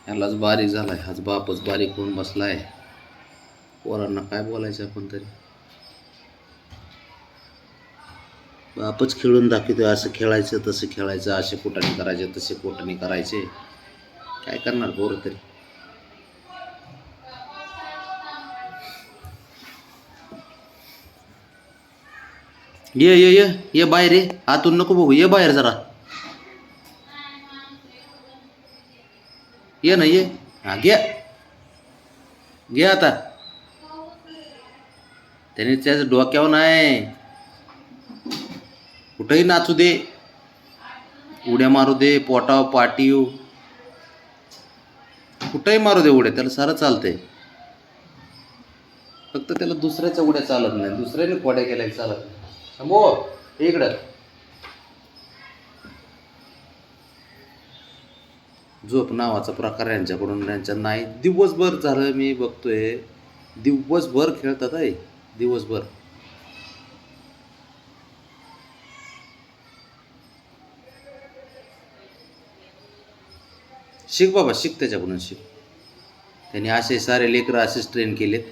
ह्यालाच बारीक झालाय, हाच बापच बारीक होऊन बसलाय. पोरांना काय बोलायचं आपण तरी. बापच खेळून दाखवतोय, असं खेळायचं तसं खेळायचं, असे कुटाने करायचे तसे कुटाने करायचे. काय करणार पोरं तरी. ये ये ये ये बाहेर, ये आतून नको बघू, ये बाहेर जरा, ये ना ये. हा घे, घे आता. त्याने त्याच डोक्यावर नाही, कुठेही नाचू दे, उड्या मारू दे, पोटाव पाटीव कुठेही मारू दे उड्या, त्याला सारं चालतंय. फक्त त्याला दुसऱ्याच्या उड्या चालत नाही, दुसऱ्याने कोड्या केल्या चालत नाही. समो इकडं. झोप नावाचा प्रकार यांच्याकडून यांच्या नाही. दिवसभर झालं मी बघतोय, दिवसभर खेळतात आहे, दिवसभर. शिक बाबा, शिक त्याच्याकडून शिक. त्यांनी असे सारे लेकरं असेच ट्रेन केलेत.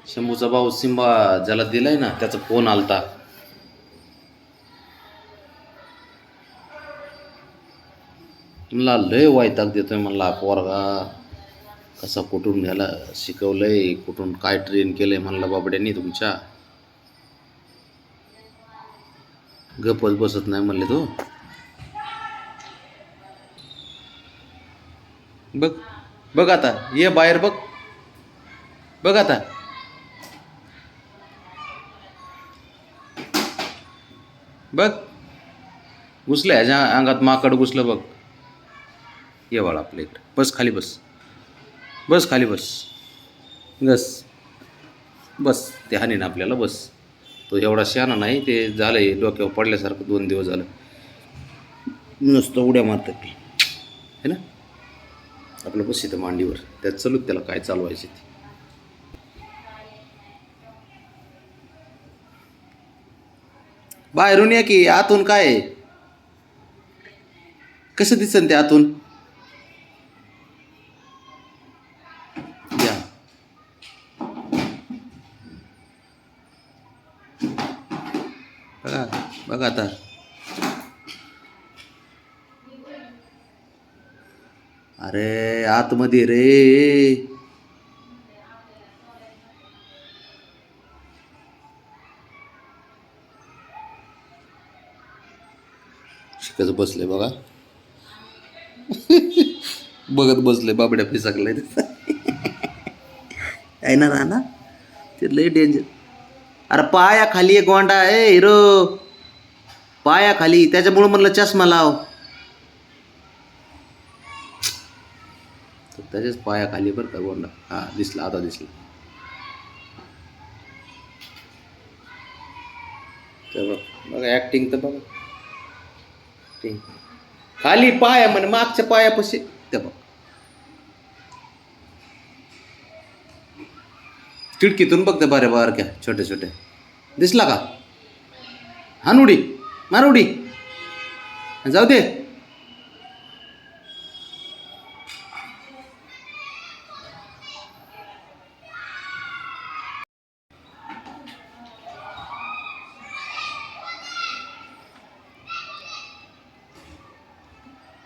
शंभूचा भाऊ सिंबा ज्याला दिलाय ना, त्याचा फोन आलता. मला लय वैताग देतोय, म्हणला पोरगा कसा कुठून घ्यायला शिकवलंय, कुठून काय ट्रेन केलंय. म्हणला बाबड्यांनी तुमच्या गपच बसत नाही म्हणले तो. बघ बघ आता, ये बाहेर बघ, बघ आता. बघ घुसलं ह्याच्या अंगात, माकड घुसलं बघ. ये बाळा आपल्या इकडं, बस खाली, बस बस खाली, बस बस बस. ते हानीन आपल्याला, बस. तो एवढा शहाणा नाही, ते झालंय डोक्यावर पडल्यासारखं. 2 दिवस झालं नुसतं उड्या मारतात ते, है ना. आपलं बस इथं मांडीवर, त्यात चलूत त्याला काय चालवायचे ते. बाहेरून या की, आतून काय आहे? कसं दिसन ते आतून? या बघा, बघा आता. अरे आतमध्ये रे, शिकत बसले बघा. बघत बसले, बाबड्या फिसकलाय. आहे ना राणा, ते लय डेंजर. अरे पाया खाली एक गोंडा आहे हिरो, पाया खाली, त्याच्यामुळं म्हणलं चष्मा लाव. त्याच्याच पाया खाली बरं का गोंडा. हा दिसला, आता दिसला. तर बघा ऍक्टिंग, तर बघा खाली पाया म्हणे, मागच्या पायापाशी ते बघ. खिडकीतून बघते बऱ्या बारक्या छोट्या छोट्या. दिसला का? हान उडी, मार उडी, जाऊ दे.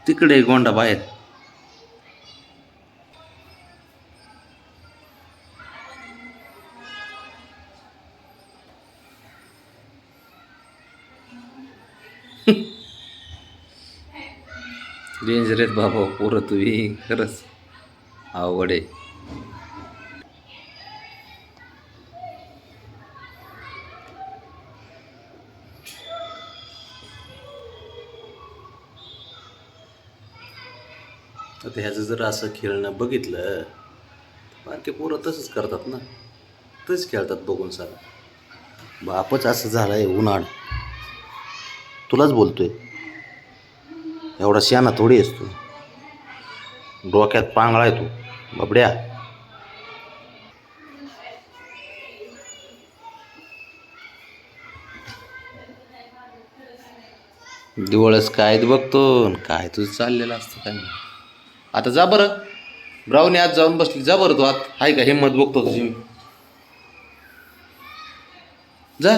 तिकडे गोंडा बाहेर. डेंजर आहेत बाबा पोरं, तुम्ही खरंच अवघड आहे. आता ह्याचं जर असं खेळणं बघितलं, बारके पोरं तसंच करतात ना, तसंच खेळतात बघून सारं. बापच असं झालंय उन्हाळ. तुलाच बोलतोय, एवढा शहाणा थोडी आहेस तू, डोक्यात पांगळा आहे तू बाबड्या. दिवळच काय बघतो न काय तुझं चाललेलं असतं काय नाही. आता जा बरं, ब्राऊनी आत जाऊन बसली, जा बरं तू आत. आहे का हिंमत बघतो तुझी मी. जा.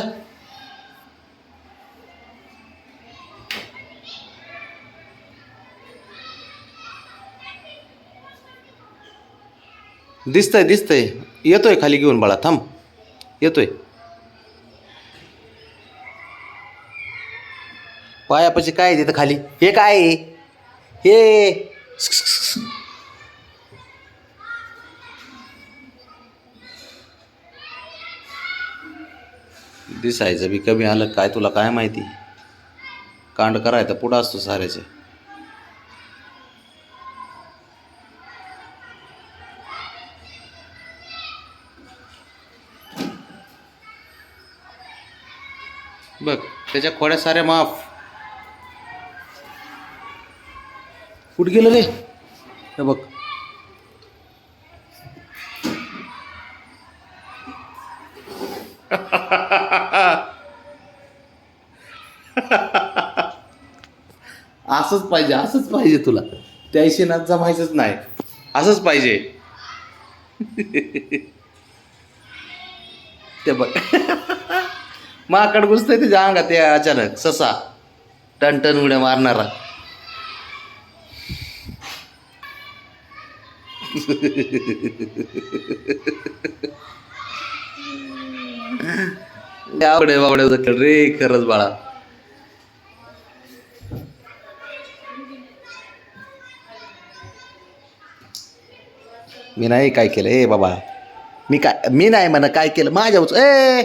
दिसतंय दिसतंय, येतोय खाली घेऊन बाळा, थांब, येतोय. पायापाशी काय आहे तिथं खाली? हे काय आहे? हे दिसायचं बी कमी आलं काय तुला काय माहिती. कांड करायचं पुढं असतो साऱ्याचे. बघ त्याच्या खोड्या साऱ्या माफ. कुठं गेलं रे? हे बघ. असंच पाहिजे, असंच पाहिजे तुला. त्याशी ना जमायचंच नाही, असंच पाहिजे. ते बघ. माकड घुसतंय तुझ्या अंगात ते अचानक, ससा टनटन उड्या मारणारा. आवडे बावड्या खेळ रे खरंच बाळा. मी नाही काय केलं ए बाबा, मी नाही म्हणा काय केलं माझ्याच ए.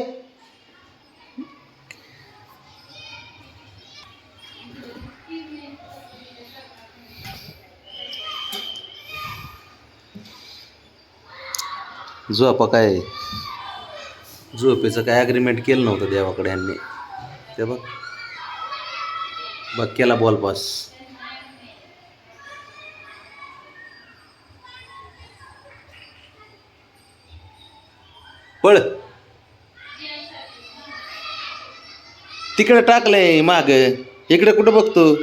झोपा काय, झोपेचं काय अग्रीमेंट केलं नव्हतं देवाकडे यांनी. ते बघ, बघ केला बॉल पास. पळ, तिकडे टाकलंय माग, इकडे कुठं बघतो.